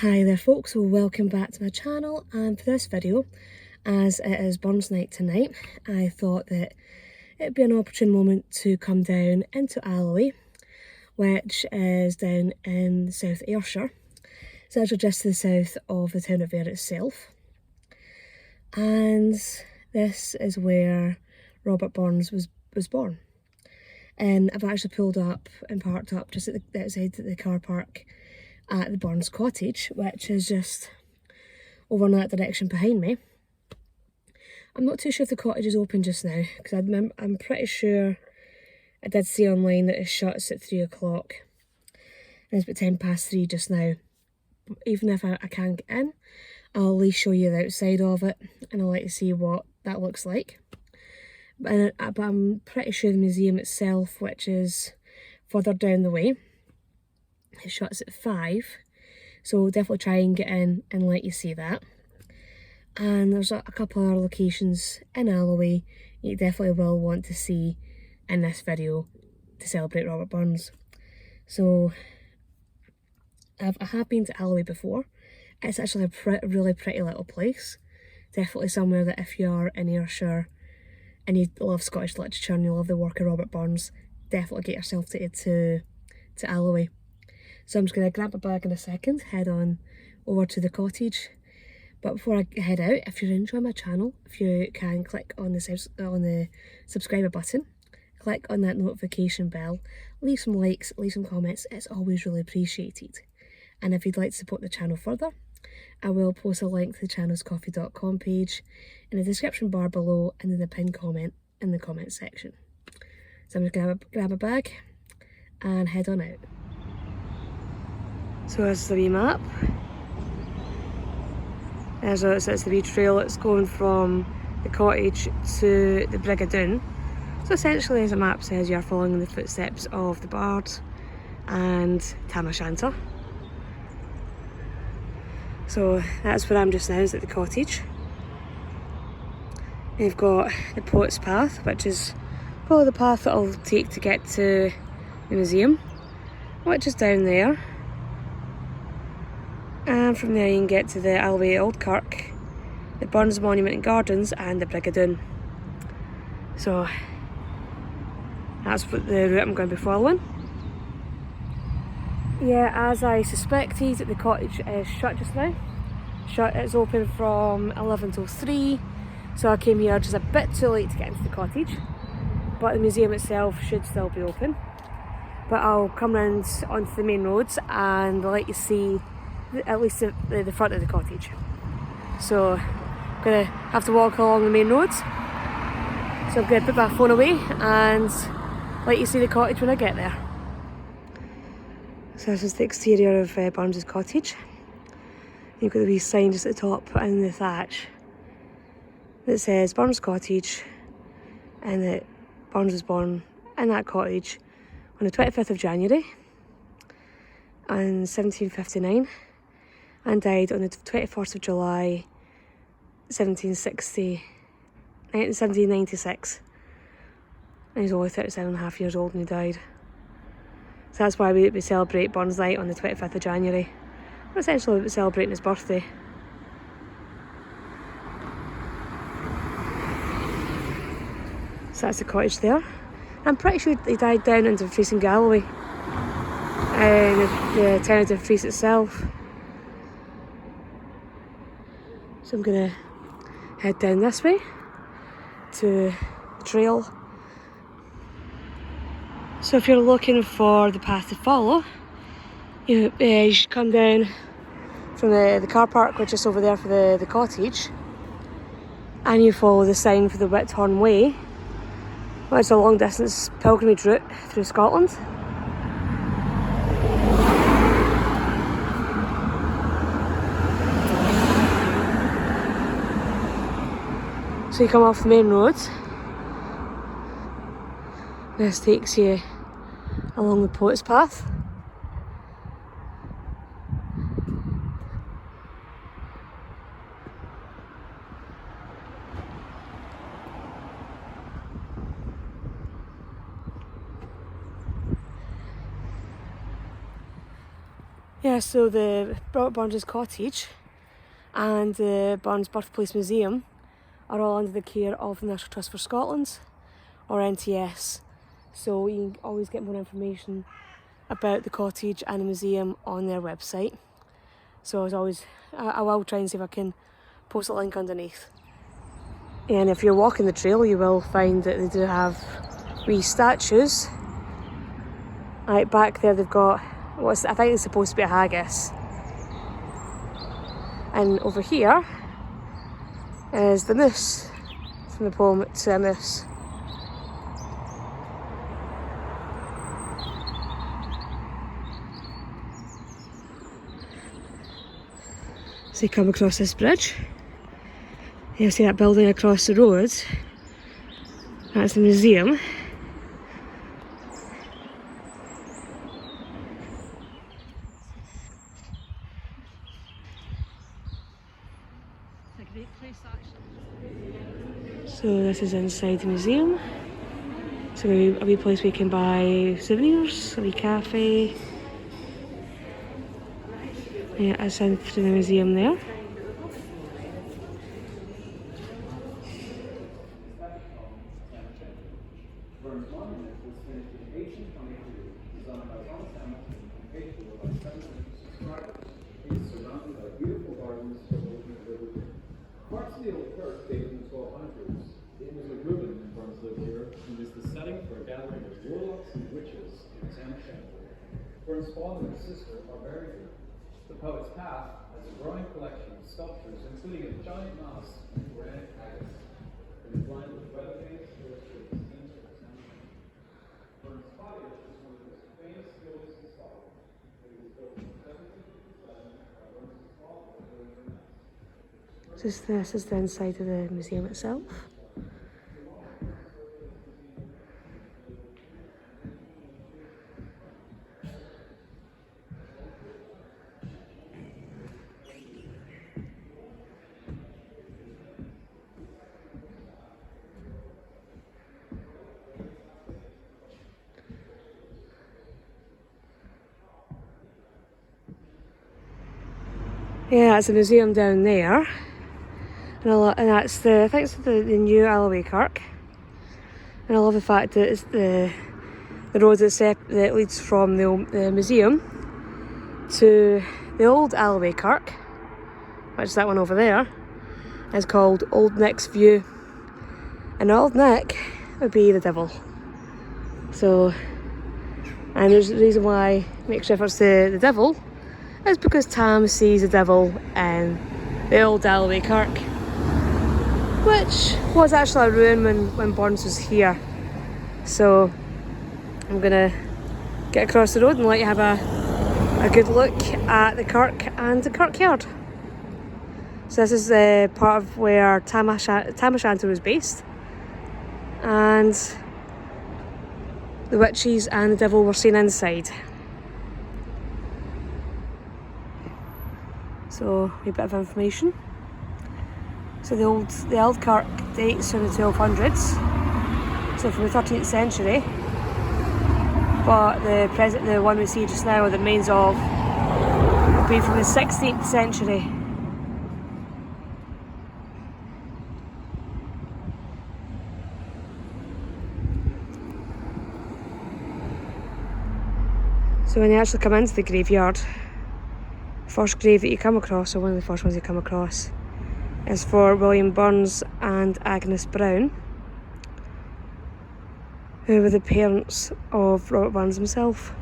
Hi there folks, so welcome back to my channel, and for this video, as it is Burns night tonight, I thought that it'd be an opportune moment to come down into Alloway, which is down in South Ayrshire. It's actually just to the south of the town of Ayr itself. And this is where Robert Burns was born. And I've actually pulled up and parked up just at the outside the car park at the Burns Cottage, which is just over in that direction behind me. I'm not too sure if the cottage is open just now, because I'm pretty sure I did see online that it shuts at 3 o'clock. And it's about 3:10 just now. But even if I can't get in, I'll at least show you the outside of it, and I'd like to see what that looks like. But I'm pretty sure the museum itself, which is further down the way, it shuts at 5, so definitely try and get in and let you see that. And there's a couple other locations in Alloway you definitely will want to see in this video to celebrate Robert Burns. So I have been to Alloway before. It's actually a really pretty little place. Definitely somewhere that if you are in Ayrshire and you love Scottish literature and you love the work of Robert Burns, definitely get yourself to Alloway. So I'm just going to grab a bag in a second, head on over to the cottage. But before I head out, if you're enjoying my channel, if you can click on the subscriber button, click on that notification bell, leave some likes, leave some comments, it's always really appreciated. And if you'd like to support the channel further, I will post a link to the channel's coffee.com page in the description bar below and in the pinned comment in the comment section. So I'm just going to grab a bag and head on out. So this is the wee map. It's the wee trail that's going from the cottage to the Brig of Doon. So essentially, as the map says, you're following in the footsteps of the Bard and Tam O'Shanter. So that's where I'm just now, is at the cottage. And you've got the Poet's Path, which is probably the path that I'll take to get to the museum, which is down there. And from there you can get to the Alloway Kirk, the Burns Monument and Gardens, and the Brig of Doon. So that's the route I'm going to be following. Yeah, as I suspected, the cottage is shut just now. It's open from 11 till 3, so I came here just a bit too late to get into the cottage. But the museum itself should still be open. But I'll come round onto the main roads and let you see at least the front of the cottage. So I'm going to have to walk along the main roads. So I'm going to put my phone away and let you see the cottage when I get there. So this is the exterior of Burns' cottage. You've got the wee sign just at the top and the thatch that says Burns Cottage, and that Burns was born in that cottage on the 25th of January in 1759 and died on the 21st of July 1796. And he's only 37.5 years old when he died. So that's why we celebrate Burns Night on the 25th of January. We're essentially celebrating his birthday. So that's the cottage there. I'm pretty sure he died down in Dumfries and Galloway, the town of Dumfries itself. So I'm going to head down this way to the trail. So if you're looking for the path to follow, you should come down from the car park, which is over there for the cottage, and you follow the sign for the Whithorn Way, which is a long distance pilgrimage route through Scotland. So you come off the main road. This takes you along the Poet's Path. Yeah, so the Robert Burns Cottage and the Burns Birthplace Museum are all under the care of the National Trust for Scotland, or NTS. So you can always get more information about the cottage and the museum on their website. So as always, I will try and see if I can post a link underneath. And if you're walking the trail, you will find that they do have wee statues. Right back there, they've got I think it's supposed to be a haggis. And over here is the moose from the poem To a Moose. So you come across this bridge. You'll see that building across the road. That's the museum. It's a great place actually. So this is inside the museum. So a wee place where you can buy souvenirs, a wee cafe. Yeah, that's into the museum there. Parts of the old kirk date from the 1200s. It was a ruin when Burns lived here, and was the setting for a gathering of warlocks and witches in his ancestry. Burns' father and sister are buried here. The poet's path has a growing collection of sculptures, including a giant mask of granite haggis. It is lined with weather paints, illustrated scenes of his ancestry. Burns' cottage is one of the most famous buildings in Scotland. It was built in 1757 by Burns' father, William Burns. This is the inside of the museum itself. Yeah, it's a museum down there. And that's I think it's the new Alloway Kirk. And I love the fact that it's the road that leads from the museum to the Auld Alloway Kirk, which is that one over there. It's called Old Nick's View. And Old Nick would be the devil. So, and there's a reason why it makes reference to the devil is because Tam sees the devil in the Auld Alloway Kirk, which was actually a ruin when Burns was here. So I'm gonna get across the road and let you have a good look at the kirk and the kirkyard. So this is part of where Tam O'Shanter was based, and the witches and the devil were seen inside. So a bit of information. So the old kirk dates from the 1200s, so from the 13th century. But the one we see just now, or the remains of, will be from the 16th century. So when you actually come into the graveyard, the first grave that you come across, or one of the first ones you come across, is for William Burns and Agnes Brown, who were the parents of Robert Burns himself.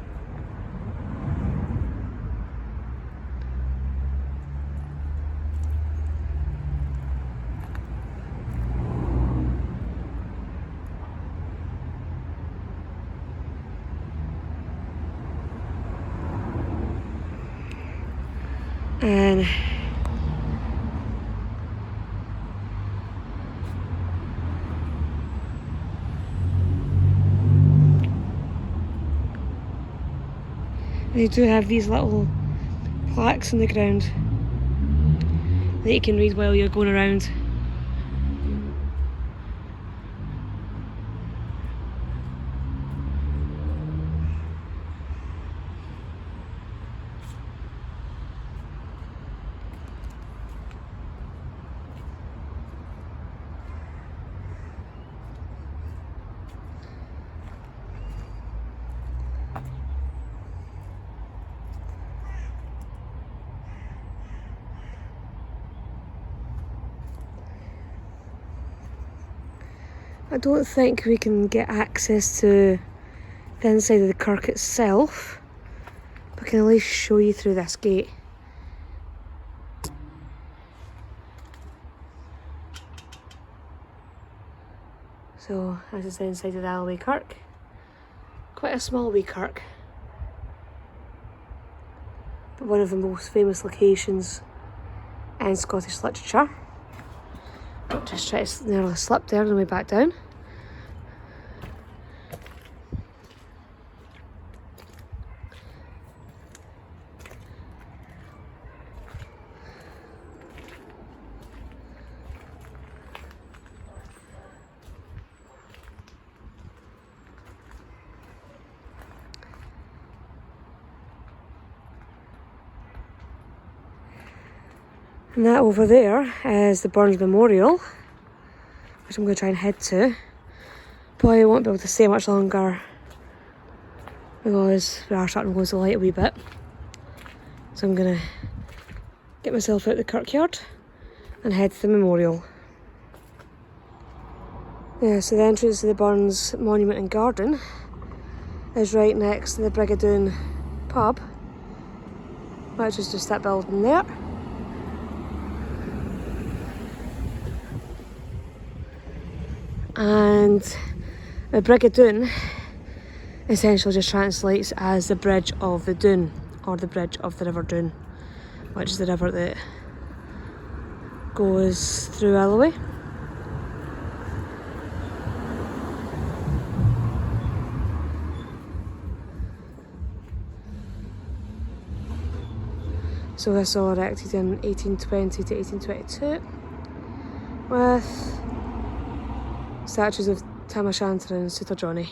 And they do have these little plaques on the ground that you can read while you're going around. I don't think we can get access to the inside of the kirk itself, but I can at least show you through this gate. So this is the inside of the Alloway Kirk. Quite a small wee kirk, but one of the most famous locations in Scottish literature. Just try to nearly slip there on the way back down. And that over there is the Burns Memorial, which I'm going to try and head to. Probably won't be able to stay much longer because we are starting to lose the light a wee bit. So I'm going to get myself out the kirkyard and head to the memorial. Yeah, so the entrance to the Burns Monument and Garden is right next to the Brig Doon pub, which is just that building there. And the Brig Doon essentially just translates as the bridge of the Doon, or the bridge of the River Doon, which is the river that goes through Alloway. So this was all erected in 1820 to 1822 with statues of Tam O'Shanter and Suitor Johnny.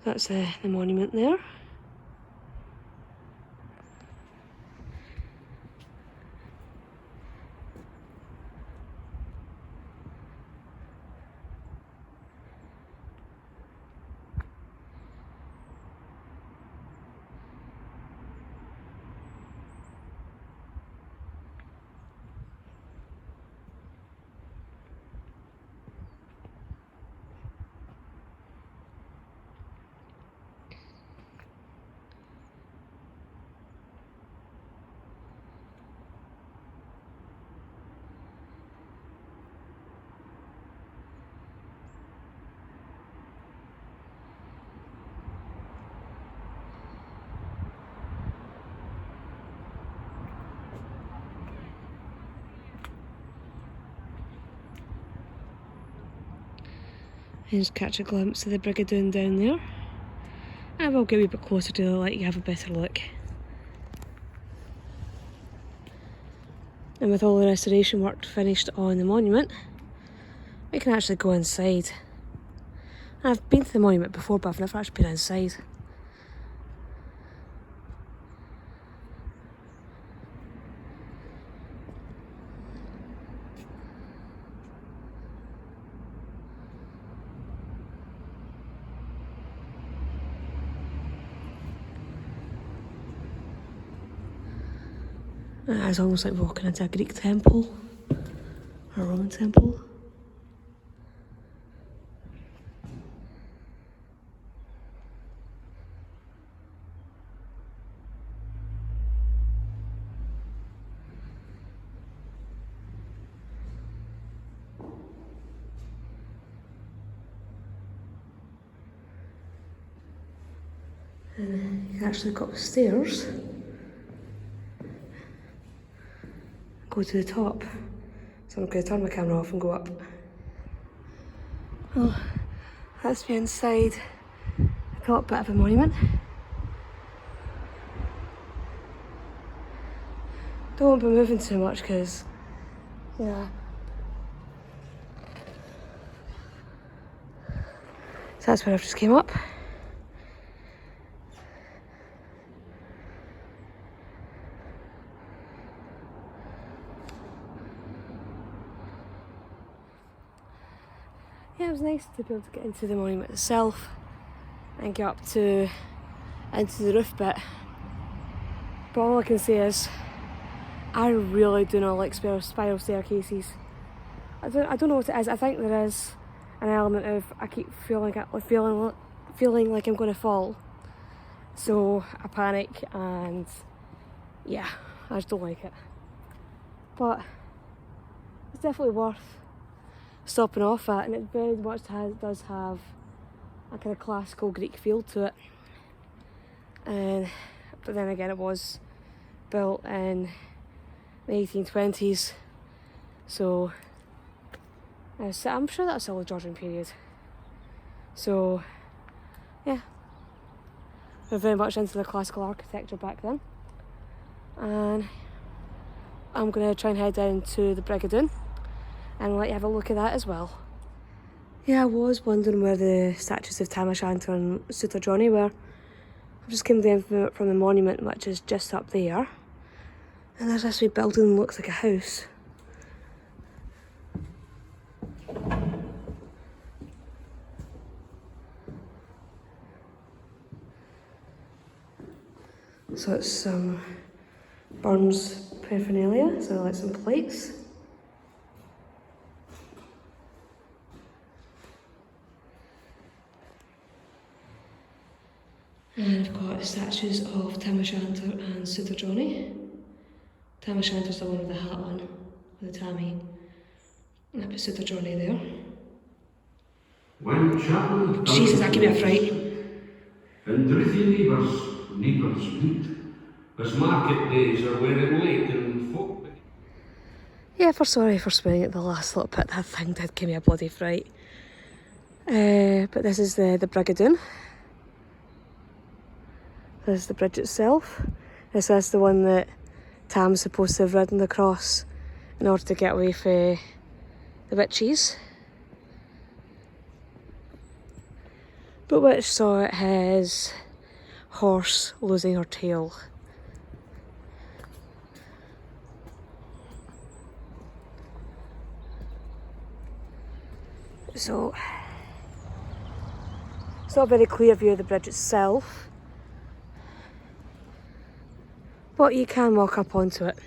That's the monument there. And just catch a glimpse of the Brig Doon down there. And we'll get a wee bit closer to the light, you have a better look. And with all the restoration work finished on the monument, we can actually go inside. I've been to the monument before, but I've never actually been inside. It's almost like walking into a Greek temple or a Roman temple. And you can actually go upstairs, go to the top. So I'm going to turn my camera off and go up. Oh, that's the inside the top bit of the monument. Don't be moving too much because, yeah. So that's where I've just came up. Yeah, it was nice to be able to get into the monument itself and get up to into the roof bit. But all I can say is, I really do not like spiral staircases. I don't know what it is. I think there is an element of I keep feeling like I'm going to fall. So I panic and yeah, I just don't like it. But it's definitely worth stopping off at, and it very much does have a kind of classical Greek feel to it. But then again, it was built in the 1820s, so I'm sure that's still the Georgian period. So yeah, we're very much into the classical architecture back then. And I'm going to try and head down to the Brig of Doon and let you have a look at that as well. Yeah, I was wondering where the statues of Tam O'Shanter and Suitor Johnny were. I've just come down from the monument, which is just up there. And there's this wee building that looks like a house. So it's some Burns paraphernalia, so like some plates. And I've got statues of Tam O'Shanter and Suitor Johnny. Tam O'Shanter's the one with the hat on, with the tammy. And I put Suitor Johnny there. Jesus, that gave me a fright. And Drithy neighbours meet, as market days are wearing late and folk. Yeah, sorry for spinning at the last little bit. That thing did give me a bloody fright. But this is the Brig of Doon. This is the bridge itself. This is the one that Tam's supposed to have ridden across in order to get away from the witches. But which saw his horse losing her tail. So it's not a very clear view of the bridge itself, but you can walk up onto it.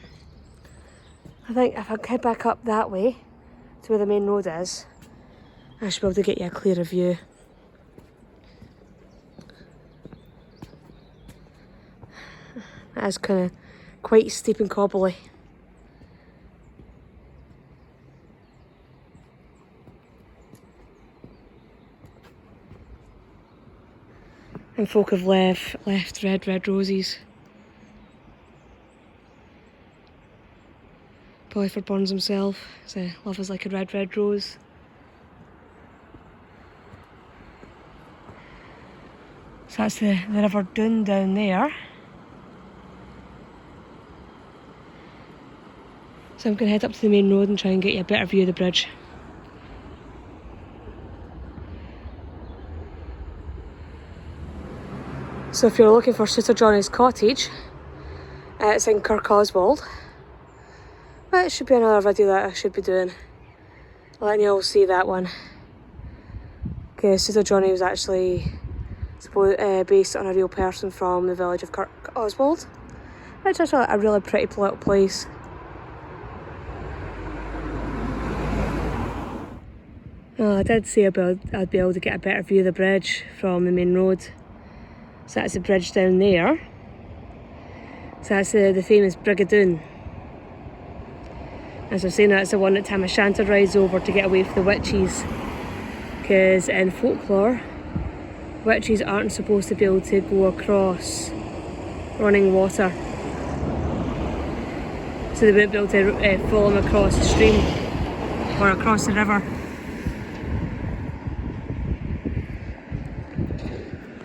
I think if I head back up that way to where the main road is, I should be able to get you a clearer view. That is kind of quite steep and cobbly. And folk have left red roses. Probably for Burns himself. So love is like a red rose. So that's the River Doon down there. So I'm going to head up to the main road and try and get you a better view of the bridge. So if you're looking for Suitor Johnny's cottage, it's in Kirk Oswald. But it should be another video that I should be doing, letting you all see that one. Because Suitor Johnny was actually based on a real person from the village of Kirk Oswald, which is a really pretty little place. I did say I'd be able to get a better view of the bridge from the main road. So that's the bridge down there. So that's the famous Brig of Doon. As I was saying, that's the one that Tam O'Shanter rides over to get away from the witches. Because in folklore, witches aren't supposed to be able to go across running water. So they wouldn't be able to follow them across the stream or across the river.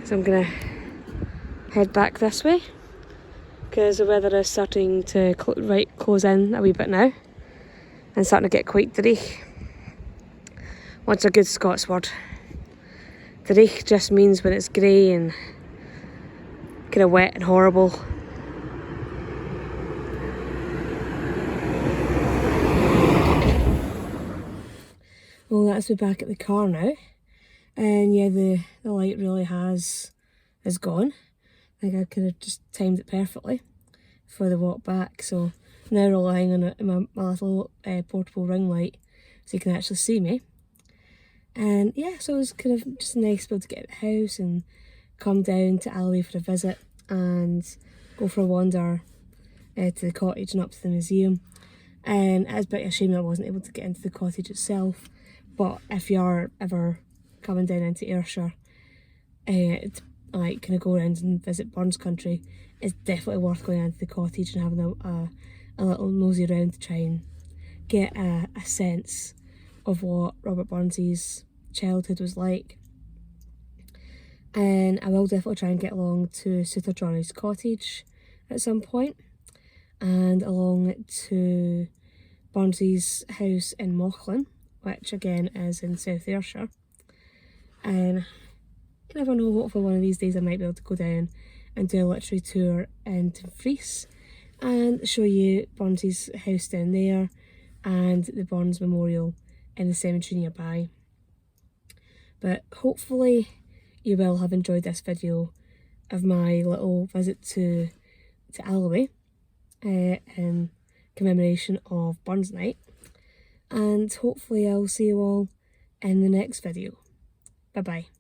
So I'm going to head back this way because the weather is starting to close in a wee bit now and starting to get quite dreich. What's a good Scots word? Dreich just means when it's grey and kind of wet and horrible. Well, that's me back at the car now. And yeah, the light really is gone. I think I could have just timed it perfectly for the walk back. So now relying on my little portable ring light so you can actually see me. And yeah, so it was kind of just nice to be able to get out of the house and come down to Alloway for a visit and go for a wander to the cottage and up to the museum. And it's a bit of a shame that I wasn't able to get into the cottage itself, but if you are ever coming down into Ayrshire, to like kind of go around and visit Burns country, it's definitely worth going into the cottage and having a little nosy around to try and get a sense of what Robert Burns's childhood was like. And I will definitely try and get along to Suter Johnny's cottage at some point, and along to Burns's house in Mauchline, which again is in South Ayrshire. And you never know, hopefully one of these days I might be able to go down and do a literary tour in Dumfries and show you Burns's house down there and the Burns Memorial in the cemetery nearby. But hopefully you will have enjoyed this video of my little visit to Alloway in commemoration of Burns Night, and hopefully I'll see you all in the next video. Bye bye.